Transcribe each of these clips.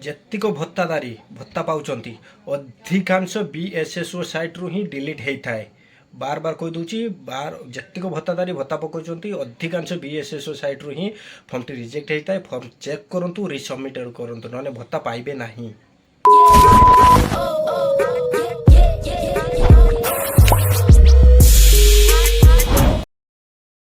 ଯେତିକ ଭତ୍ତାଦାରୀ ଭତ୍ତା ପାଉଛନ୍ତି ଅଧିକାଂଶ ବିଏସ୍ଏସ୍ଓ ସାଇଟ୍ରୁ ହିଁ ଡିଲିଟ୍ ହେଇଥାଏ। ବାର ବାର କହିଦେଉଛି ଯେତିକ ଭତ୍ତାଦାରୀ ଭତ୍ତା ପକାଉଛନ୍ତି ଅଧିକାଂଶ ବିଏସ୍ଏସ୍ଓ ସାଇଟ୍ରୁ ହିଁ ଫର୍ମଟି ରିଜେକ୍ଟ ହେଇଥାଏ। ଫର୍ମ ଚେକ୍ କରନ୍ତୁ, ରିସବମିଟ୍ କରନ୍ତୁ, ନହେଲେ ଭତ୍ତା ପାଇବେ ନାହିଁ।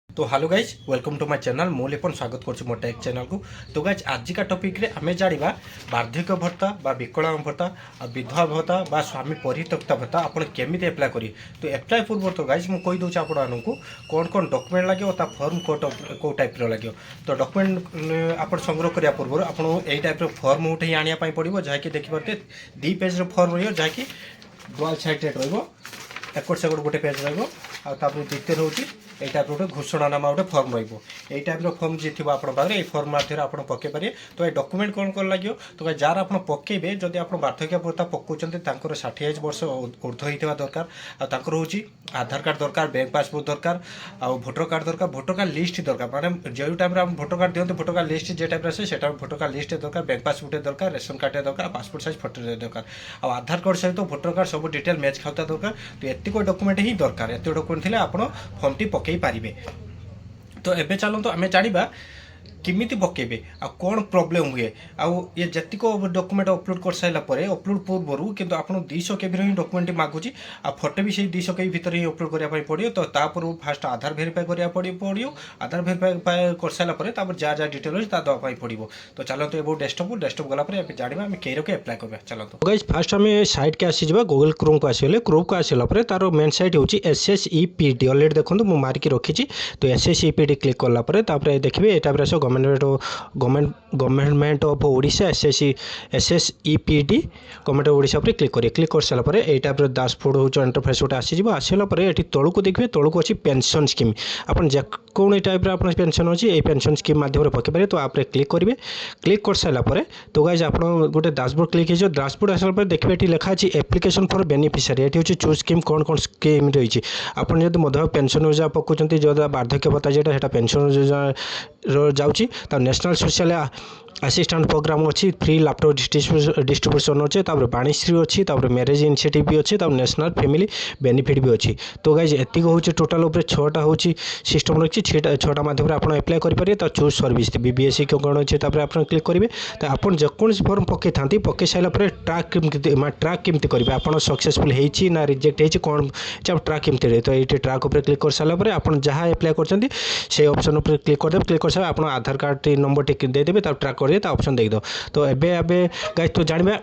तो hello guys, welcome to my channel. मु लिपन स्वागत करुँ मोर टेक चैनल को। तो गाइज आज का टॉपिक रे आमे जानिबा वार्धक्य भत्ता बा विकलांग भत्ता आ विधवा भत्ता बा स्वामी परित्यक्ता भत्ता आपण केमिति अप्लाई करी। तो अप्लाई पूर्व तो गाइज मु कहि दउछ आपनको कोन कोन डॉक्यूमेंट लागो ता फॉर्म को टाइप रो लागो। तो डॉक्यूमेंट आपण संग्रह करिया पूर्व आपण एई टाइप रो फॉर्म उठै आनिया पई पड़िबो, जाय कि देखि परते 2 पेज रो फॉर्म रहियो, जाय कि डुअल साइडेड रहइबो। एकड़ सेकड़ गोटे पेज रहिबो आ तापर द्वितीय होउची এই টাইপ গোটে ঘোষণানামা গোটে ফর্ম রহব। এই টাইপর ফর্ম যে থাকবে আপনার পাখে এই ফর্ম মাধ্যমে আপনার পকাই পারে। তো এই ডকুমেন্ট কোণ কোণ লাগবে? তো যার আপনার পকাইবে, যদি আপনার বার্ধক্য ভত্তা পকাউছেন তাঁর 60 বর্ষ ঊর্ধ্ব হইଥିବା দরকার। আর তাঁর হচ্ছে আধার কার্ড দরকার, ব্যাঙ্ক পাসবুক দরকার, আর ভোটর কার্ড দরকার, ভোটর কার্ড লিস্ট দরকার। মানে যে টাইমে আমি ভোটর কার্ড দিতে ভোটর কার্ড লিস্ট যে টাইপের আসে সেটা ভোটর কার্ড লিস্ট দরকার, ব্যাঙ্ক পাসবুকটে দরকার, রেশন কার্ডে দরকার, পাসপোর্ট সাইজ ফটোটে দরকার। আর আধার কার্ড সহিত ভোটর কার্ড সব ডিটেল ম্যাচ খাওয়া দরকার। তো এতিক ডকুমেন্ট হি দরকার। এত ডকুমেন্ট থিলে আপনার ফর্মটি পকাই পারিবে। तो एबे चलते आम जाना किमिति पकेबे आ कौन प्रॉब्लम हुए आ ये जतिक डॉक्यूमेंट अपलोड कर सारा अपलोड पूर्वर किंतु आपन 200 केबी ही डॉक्यूमेंट मागुची आ फोटो भी से 200 केबी भीतर ही अपलोड करने पड़ो। तो तापर फास्ट आधार वेरीफाई करा पड़ो। आधार वेरीफाई कर सारा जहाँ जहाँ डिटेल अच्छे देवाई पड़ो। तो चलते एबो डेस्कटॉप गला जाना आम कई रखे अप्लाई करवा। चलते गाइस फास्ट आम साइट के आसीजा गूगल क्रोम को आसगले। क्रोम को आसला तार मेन साइट हूँ SSEPD अलरेडी देखो मुझे मारिकी रखी। तो SSEPD क्लिक कलापर देखिए ये type government of Odisha SSEPD government of Odisha पर क्लिक कर सारापर ये टाइप डैशबोर्ड हो इंटरफेस गोटे आसीज। आसला तौक देखिए तौक अच्छी पेंशन स्कीम आपन कौन टाइप आप पेंशन अच्छी ये पेंशन स्कीम माध्यम पकईपारे। तो आप क्लिक करेंगे। क्लिक कर सारापर तो गाइज आप गोटे डैशबोर्ड क्लिक हो डैशबोर्ड आसला देखिए ये लिखा है एप्लिकेशन फॉर बेनिफिशियरी। ये हूँ चूज स्कीम कौन कौन स्कीम रही। आपड़ जब मध्य पेंशन योजना पकाउं जो वार्धक्य भत्ता जोटा पेंशन योजना जाऊँगी। नेशनल सोशल असिस्टेंट प्रोग्राम अच्छी, फ्री लैपटॉप डिस्ट्रीब्यूशन अच्छे, वाणीश्री अच्छी, मैरेज इनिशिएटिव भी अच्छी, नेशनल फैमिली बेनिफिट भी अच्छी। तो गाइज एतिक हूँ टोटाल उपर 6टा हूँ सिस्टम रखी। 6टा माध्यम आप अप्लाई करेंगे। तो चूज सर्विस बीबीएसई कौन अच्छे आप क्लिक करेंगे। तो आप जेकोसी फॉर्म पकई था पकई सारापर ट्रैक केमती करेंगे आप सक्सेसफुल होती ना रिजेक्ट होती कौन ट्रैक केमती। तो ये ट्रैक उपर क्लिक कर सारापर आप जहाँ अप्लाई कर ऑप्शन पर क्लिक करदे। क्लिक कर सारा आप आधार कार्ड नंबर टी देदेवे ट्रैक करेंगे ऑप्शन देखिए। तो एबे गाइस तो जानिबा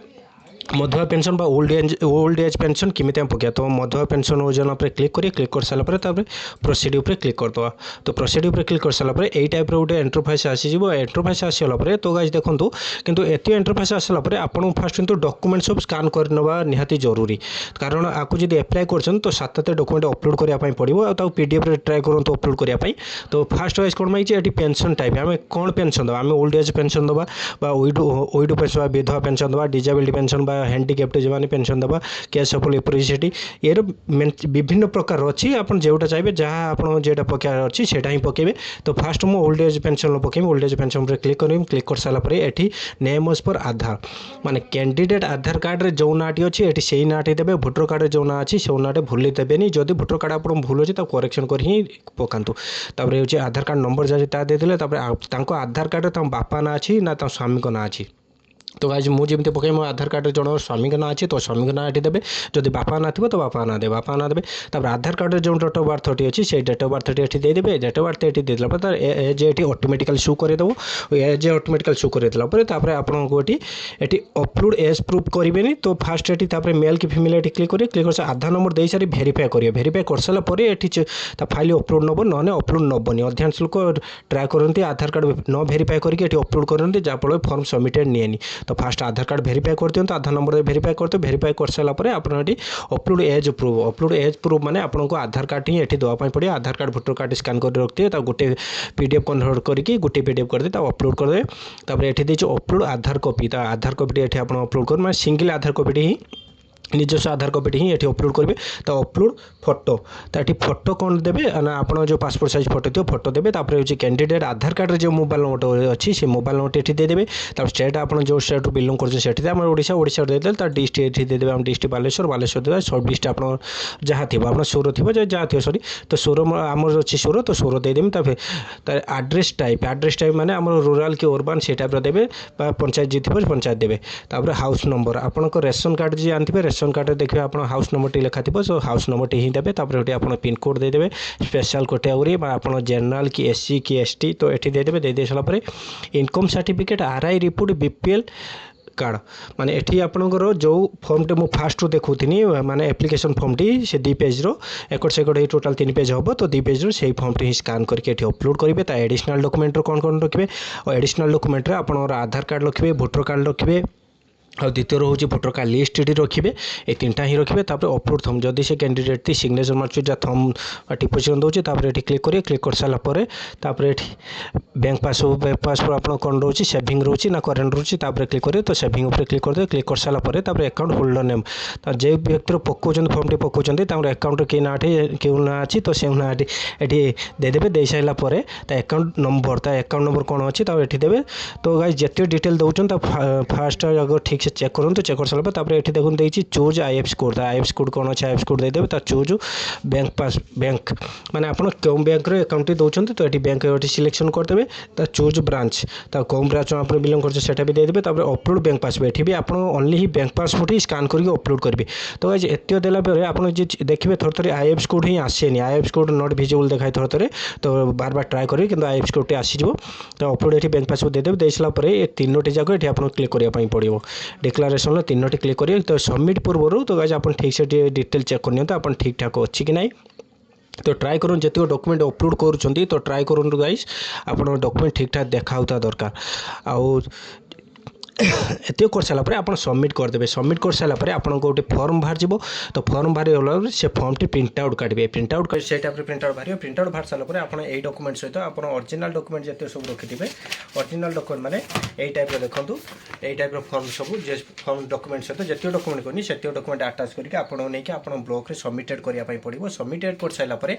मधुआ पेंशन बा ओल्ड एज पेंशन किमिति हम पकिया। तो मधुआ पेंशन योजना पर क्लिक करिए। क्लिक कर सारा प्रोसीड उपर क्लिक करदे। तो प्रोसीड उपर क्लिक कर सारा यही टाइप गोटे इंटरफेस आसीज। इंटरफेस आसला तो गाइज देखो किंतु एति इंटरफेस आसला आपको फास्ट किंतु डॉक्यूमेंट सब स्कान करना निहाती जरूरी। कारण आपको जब अप्लाई कर तो 7 डॉक्यूमेंट अपलोड करने पड़ो आ PDF रे ट्राई करूँ अपलोड करने। तो फास्ट वाइज कौन मांगी ये पेंशन टाइप आम कौन पेंशन दबा आम ओल्ड एज पेंशन दबा ओइडो पेंशन विधवा पेंशन दबा डिजेबिलिटी पेंशन हैंडिकैप्ड जो पेंशन दबा कैश सफल एप्रिसिएटी ये विभिन्न प्रकार अच्छी। आप जोटा चाहिए जहाँ आप जेटा पकार अच्छी से ही पकेबे। तो फास्ट मुझे ओल्ड एज पेंशन पकेबी। ओल्ड एज पेंशन पर क्लिक करेंगे। क्लिक कर सारापर ये नेम एज पर आधार माने कैंडिडेट आधार कार्ड जो नाटी अच्छी ये से नाटी देवे। भोटर कार्ड जो ना अच्छी से नाटे भूल देवेनि। जदि भोटर कार्ड आप भूल अच्छे करेक्शन कर ही पकातु। तापर हूँ आधार कार्ड नंबर जहाँ देदेले आधार कार्ड बापा ना अच्छी ना स्वामी को ना अच्छी। तो गाइज मुझे पकई मो आधार कार्ड जन स्वामी का ना अच्छे तो स्वामी का ना ये देवे। जदि बापा ना थो तो बापा ना दे बापा ना देवे। तापर आधार कार्ड जो डेट ऑफ बर्थ अच्छी से डेट ऑफ बर्थ ये देदेवे। डेट ऑफ बर्थ ये देदेला पर एज ये ऑटोमेटिकली शो करदेव। एज ऑटोमेटिकली शो करदेला आपको ये अपलोड एज प्रूफ करेंगे। तो फास्ट ये मेल कि फिमेल ये क्लिक करेंगे। क्लिक कर आधार नंबर दे सारी भेरीफाई करेंगे। भेरीफाई कर सारापर ये फाइल अपलोड नब ना अपलोड नबनी। अधिकांश लोक ट्राए करते आधार कार्ड न भेरीफाई करके अपलोड करते जहाँफल फॉर्म सबमिटेड निएनि। तो फास्ट आधार कार्ड भेरीफाई कर दिखाँ। आधार नंबर भेरीफाई करते भेरीफाई कर सारापर आप अपलोड एज प्रूफ माने आपको आधार कार्ड ही ये देवाई पड़े। आधार कार्ड भोटर कार्ड स्कान कर रखिए गोटे PDF कन्वर्ट करके गोटे PDF कर दे अपलोड कर दे। तापर ये अपलोड आधार कॉपी। तो आधार कॉपी ये आप अपलोड कर सिंगल आधार कॉपी ही ନିଜସ୍ୱ ଆଧାର କପିଟି ହିଁ ଏଠି ଅପଲୋଡ଼ କରିବେ। ତ ଅପଲୋଡ଼ ଫଟୋ, ତ ଏଠି ଫଟୋ କ'ଣ ଦେବେ ନା ଆପଣ ଯେଉଁ ପାସପୋର୍ଟ ସାଇଜ୍ ଫଟୋ ଥିବ ଫଟୋ ଦେବେ। ତାପରେ ହେଉଛି କ୍ୟାଣ୍ଡିଡେଟ୍ ଆଧାର କାର୍ଡ଼ରେ ଯେଉଁ ମୋବାଇଲ୍ ନମ୍ବର ଅଛି ସେ ମୋବାଇଲ୍ ନମ୍ବରଟି ଏଠି ଦେଇଦେବେ। ତାପରେ ଷ୍ଟେଟ୍ ଆପଣ ଯେଉଁ ଷ୍ଟେଟ୍ରୁ ବିଲଙ୍ଗ କରୁଛନ୍ତି ସେଠି ଆମର ଓଡ଼ିଶାରୁ ଦେଇଦେଲେ। ତାର ଡିଷ୍ଟ୍ରିକ୍ଟ ଏଠି ଦେଇଦେବେ, ଆମ ଡିଷ୍ଟ୍ରିକ୍ଟ ବାଲେଶ୍ୱର ଦେଇଦେବେ। ସବ୍ ଡିଷ୍ଟ୍ରିକ୍ଟ ଆପଣ ଯାହା ଥିବ, ଆପଣ ସୁର ଥିବ ଯାହା ଥିବ ସରି, ତ ସୁର ଆମର ଅଛି ସୁର, ତ ସୁର ଦେଇଦେବେ। ତାପରେ ତାର ଆଡ୍ରେସ୍ ଟାଇପ୍ ମାନେ ଆମର ରୁରାଲ୍ କି ଅର୍ବାନ୍ ସେଇ ଟାଇପ୍ର ଦେବେ, ବା ପଞ୍ଚାୟତ ଯିଏ ଥିବ ପଞ୍ଚାୟତ ଦେବେ। ତାପରେ ହାଉସ୍ ନମ୍ବର, ଆପଣଙ୍କ ରେସନ୍ କାର୍ଡ଼ ଯିଏ ଆଣିଥିବେ ରେସନ୍ କାର୍ଡ଼ରେ ଦେଖିବେ ଆପଣ ହାଉସ୍ ନମ୍ବରଟି ଲେଖା ଥିବ, ସୋ ହାଉସ୍ ନମ୍ବରଟି ହିଁ ଦେବେ। ତାପରେ ଏଠି ଆପଣ ପିନ୍କୋଡ଼୍ ଦେଇଦେବେ, ସ୍ପେଶାଲ୍ କାଟେଗୋରୀ ବା ଆପଣ ଜେନେରାଲ୍ କି ଏସ୍ସି କି ଏସ୍ଟି ତ ଏଠି ଦେଇଦେବେ। ଦେଇ ସାରିଲା ପରେ income certificate, RI report, BPL card, ମାନେ ଏଠି ଆପଣଙ୍କର ଯେଉଁ ଫର୍ମଟି ମୁଁ ଫାଷ୍ଟରୁ ଦେଖୁଥିଲି ମାନେ ଆପ୍ଲିକେସନ୍ ଫର୍ମଟି ସେ 2 ପେଜ୍ର ଏକଡ଼ ସେକଡ଼ ହେଇ ଟୋଟାଲ୍ 3 ପେଜ୍ ହେବ। ତ 2 ପେଜ୍ର ସେଇ ଫର୍ମଟି ହିଁ ସ୍କାନ୍ କରିକି ଏଠି ଅପଲୋଡ଼ କରିବେ। ତା ଏଡ଼ିସନାଲ୍ ଡକୁମେଣ୍ଟର କ'ଣ ରଖିବେ, ଆଉ ଏଡ଼ିସନାଲ୍ ଡକୁମେଣ୍ଟରେ ଆପଣଙ୍କର ଆଧାର କାର୍ଡ଼ ରଖିବେ, ଭୋଟର କାର୍ଡ଼ ରଖିବେ, ଆଉ ଦ୍ୱିତୀୟ ହେଉଛି ଭୋଟର କାର୍ଡ଼ ଲିଷ୍ଟଟି ରଖିବେ। এই তিনটা ହିଁ ରଖିବେ। ତାପରେ ଅପଲୋଡ଼ ଥମ୍, ଯଦି ସେ କ୍ୟାଣ୍ଡିଡେଟ୍ଟି ସିଗ୍ନେଚର୍ ମାରୁଛି ଯା ଥମ୍ ଟିପୁଚିହ୍ନ ଦେଉଛି, ତାପରେ ଏଠି କ୍ଲିକ୍ କରିବେ। କ୍ଲିକ୍ କରିସାରିଲା ପରେ ତାପରେ ଏଠି ବ୍ୟାଙ୍କ ପାସବୁକ୍ ଆପଣ କ'ଣ ରହୁଛି ସେଭିଂ ରହୁଛି ନା କରେଣ୍ଟ ରହୁଛି, ତାପରେ କ୍ଲିକ୍ କରିବେ। ତ ସେଭିଂ ଉପରେ କ୍ଲିକ୍ କରିଦେବେ। କ୍ଲିକ୍ କରିସାରିଲା ପରେ ତାପରେ ଆକାଉଣ୍ଟ ହୋଲ୍ଡର ନେମ୍, ଯେ ବ୍ୟକ୍ତିର ପକାଉଛନ୍ତି ଫର୍ମଟି ପକାଉଛନ୍ତି ତାଙ୍କର ଆକାଉଣ୍ଟର କେଉଁ ନାଁ ଅଛି ତ ସେ ନାଁଟି ଏଠି ଦେଇଦେବେ। ଦେଇସାରିଲା ପରେ ତା ଆକାଉଣ୍ଟ ନମ୍ବର କ'ଣ ଅଛି ତାକୁ ଏଠି ଦେବେ। ତ ଗାଇସ୍ ଯେତେ ଡିଟେଲ୍ ଦେଉଛନ୍ତି ତା ଫାଷ୍ଟ ଆଗ ଠିକ୍ ସେ ଚେକ୍ କରନ୍ତୁ। ଚେକ୍ କରିସାରିଲା ପରେ ତାପରେ ଏଠି ଦେଖନ୍ତୁ ଦେଇଛି ଚୁଜ୍ ଆଇଏଫ୍ଏସ୍ କୋଡ଼୍, ତା ଆଇଏଫ୍ଏସ୍ କୋଡ଼୍ କ'ଣ ଅଛି ଆଇଏଫ୍ଏସ୍ କୋଡ଼୍ ଦେଇଦେବେ। ତା ଚୁଜ୍ ବ୍ୟାଙ୍କ ମାନେ ଆପଣ କେଉଁ ବ୍ୟାଙ୍କରେ ଆକାଉଣ୍ଟଟି ଦେଉଛନ୍ତି ତ ଏଠି ବ୍ୟାଙ୍କ ଏଠି ସିଲେକ୍ସନ୍ କରିଦେବେ। ତା ଚୁଜ୍ ବ୍ରାଞ୍ଚ, ତା କେଉଁ ବ୍ରାଞ୍ଚ ଆପଣ ବିଲଙ୍ଗ କରୁଛନ୍ତି ସେଟା ବି ଦେଇଦେବେ। ତାପରେ ଅପଲୋଡ଼ ବ୍ୟାଙ୍କ ପାସବୁକ୍, ଏଠି ବି ଆପଣ ଓନ୍ଲି ହିଁ ବ୍ୟାଙ୍କ ପାସବୁକ୍ ହିଁ ସ୍କାନ୍ କରିକି ଅପଲୋଡ଼ କରିବେ। ତ ଗାଇସ୍ ଏତିକି ଦେଲା ପରେ ଆପଣ ଯେ ଦେଖିବେ ଥରେ ଆଇଏଫ୍ଏସ୍ କୋଡ଼୍ ହିଁ ଆସେନି, ଆଇଏଫ୍ଏସ୍ କୋଡ଼୍ ନଟ୍ ଭିଜିବୁଲ୍ ଦେଖାଏ ଥରେ, ତ ବାର ಟ್ರೈ କରିବେ କିନ୍ତୁ ଆଇଏଫ୍ଏସ୍ କୋଡ଼୍ଟି ଆସିଯିବ। ତ ଅପଲୋଡ଼ ଏଠି ବ୍ୟାଙ୍କ ପାସବୁକ୍ ଦେଇଦେବେ। ଦେଇସାରିଲା ପରେ ଏ ତିନୋଟି ଯାକ ଏଠି ଆପଣଙ୍କୁ କ୍ଲିକ୍ କରିବା ପାଇଁ ପଡ଼ିବ। ଡିକ୍ଲାରେସନ୍ର ତିନୋଟି କ୍ଲିକ୍ କରିବେ। ତ ସବମିଟ୍ ପୂର୍ବରୁ ତ ଗାଇସ୍ ଆପଣ ଠିକ୍ ସେ ଟିକେ ଡିଟେଲ୍ ଚେକ୍ କରିନିଅନ୍ତୁ ଆପଣ ଠିକ୍ ଠାକ୍ ଅଛି କି ନାହିଁ। ତ ଟ୍ରାଏ କରନ୍ତୁ ଯେତିକି ଡକୁମେଣ୍ଟ ଅପଲୋଡ଼ କରୁଛନ୍ତି ତ ଟ୍ରାଏ କରନ୍ତୁ ଗାଇସ୍ ଆପଣଙ୍କ ଡକୁମେଣ୍ଟ ଠିକ୍ ଠାକ୍ ଦେଖାଉଥିବା ଦରକାର। ଆଉ ଏତିକି କରିସାରିଲା ପରେ ଆପଣ ସବମିଟ୍ କରିଦେବେ। ସବମିଟ୍ କରିସାରିଲା ପରେ ଆପଣଙ୍କୁ ଗୋଟେ ଫର୍ମ ବାହାରିଯିବ। ତ ଫର୍ମ ବାହାରିଗଲା ପରେ ସେ ଫର୍ମଟି ପ୍ରିଣ୍ଟ ଆଉଟ୍ କାଢ଼ିବେ। ପ୍ରିଣ୍ଟ ଆଉଟ୍ କରି ସେଇ ଟାଇପ୍ରେ ପ୍ରିଣ୍ଟ ଆଉଟ୍ ବାହାରିବ। ପ୍ରିଣ୍ଟ ଆଉଟ୍ ବାହାରି ସାରିଲା ପରେ ଆପଣ ଏଇ ଡକୁମେଣ୍ଟ ସହିତ ଆପଣ ଅରିଜିନାଲ୍ ଡକୁମେଣ୍ଟ ଯେତେ ସବୁ ରଖିଥିବେ, ଅରିଜିନାଲ୍ ଡକୁମେଣ୍ଟ ମାନେ ଏଇ ଟାଇପ୍ର ଦେଖନ୍ତୁ, ଏଇ ଟାଇପ୍ର ଫର୍ମ ସବୁ ଯେ ଫର୍ମ ଡକୁମେଣ୍ଟ ସହିତ ଯେତିକି ଡକୁମେଣ୍ଟ କରିନି ସେତିକି ଡକୁମେଣ୍ଟ ଆଟାଚ୍ କରିକି ଆପଣଙ୍କୁ ନେଇକି ଆପଣ ବ୍ଲକ୍ରେ ସବମିଟେଡ଼ କରିବା ପାଇଁ ପଡ଼ିବ। ସବମିଟେଡ଼ କରିସାରିଲା ପରେ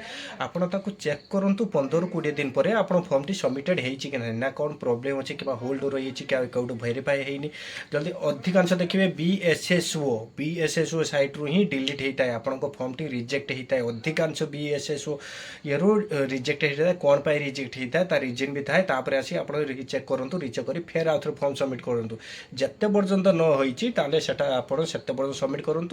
ଆପଣ ତାକୁ ଚେକ୍ କରନ୍ତୁ 15-20 ଦିନ ପରେ ଆପଣ ଫର୍ମଟି ସବମିଟେଡ଼ ହେଇଛି କି ନାହିଁ, ନା କ'ଣ ପ୍ରୋବ୍ଲେମ୍ ଅଛି କିମ୍ବା ହୋଲ୍ଡ ରହିଛି କି କେଉଁଠୁ ଭେରିଫାଏ ହେଇନି। जल्दी अधिकांश देखिए बीएसएसओ साइट्रु ही डिलीट होता है आपंक फर्मटी रिजेक्ट होता है। अधिकांश बीएसएसओ ये रिजेक्ट होता है, कौन पाई रिजेक्ट होता है ता रिजन भी थाए। तापर आसी आप चेक करूँ, रिचेक कर फेर आउ थे फर्म सबमिट करूँ। जिते पर्यंत न होती सेटा आप पर्यंत सबमिट करूँ।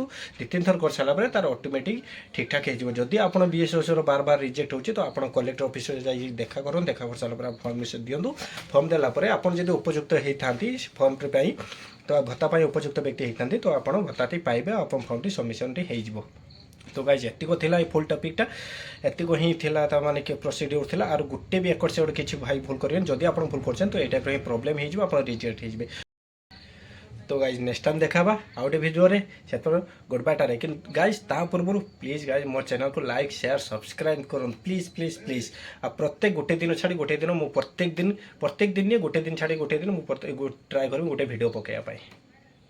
2-3 थर कर सारापर तार ऑटोमेटिक ठीक ठाक हो। जदि आप बीएसएसओ बार बार रिजेक्ट होती तो आप कलेक्टर ऑफिस देखा करूँ। देखा कर सारापर फर्म दिंतु। फर्म देलापर आप उपयुक्त होता फर्म तो भत्ता उपयुक्त व्यक्ति होता तो आप भत्ताटी पाइबे। आप फर्मटी सबमिशनटी हो। तो गाइज एतिक थिला फुल टॉपिकटा एतिक ही थिला ता माने के प्रोसीड्यूर थिला। आर गुटे भी एकड़ से किसी भाई भूल करें, जदि आप भूल कर तो ये टाइप प्रॉब्लम हो रिजेक्ट हो। तो गाइज नेक्स्ट टाइम देखा आउ गए भिडियो से गुड बाय टारे। कि गाइज ता पूर्व प्लीज गाइज मो चैनल को लाइक शेयर सब्सक्राइब करूँ प्लीज प्लीज प्लीज। आ प्रत्येक गोटे दिन छाड़ी गोटे दिन प्रत्येक दिन गोटे दिन छाड़ी गोटे दिन ट्राए करूँ गोटे भिडियो पकड़ा।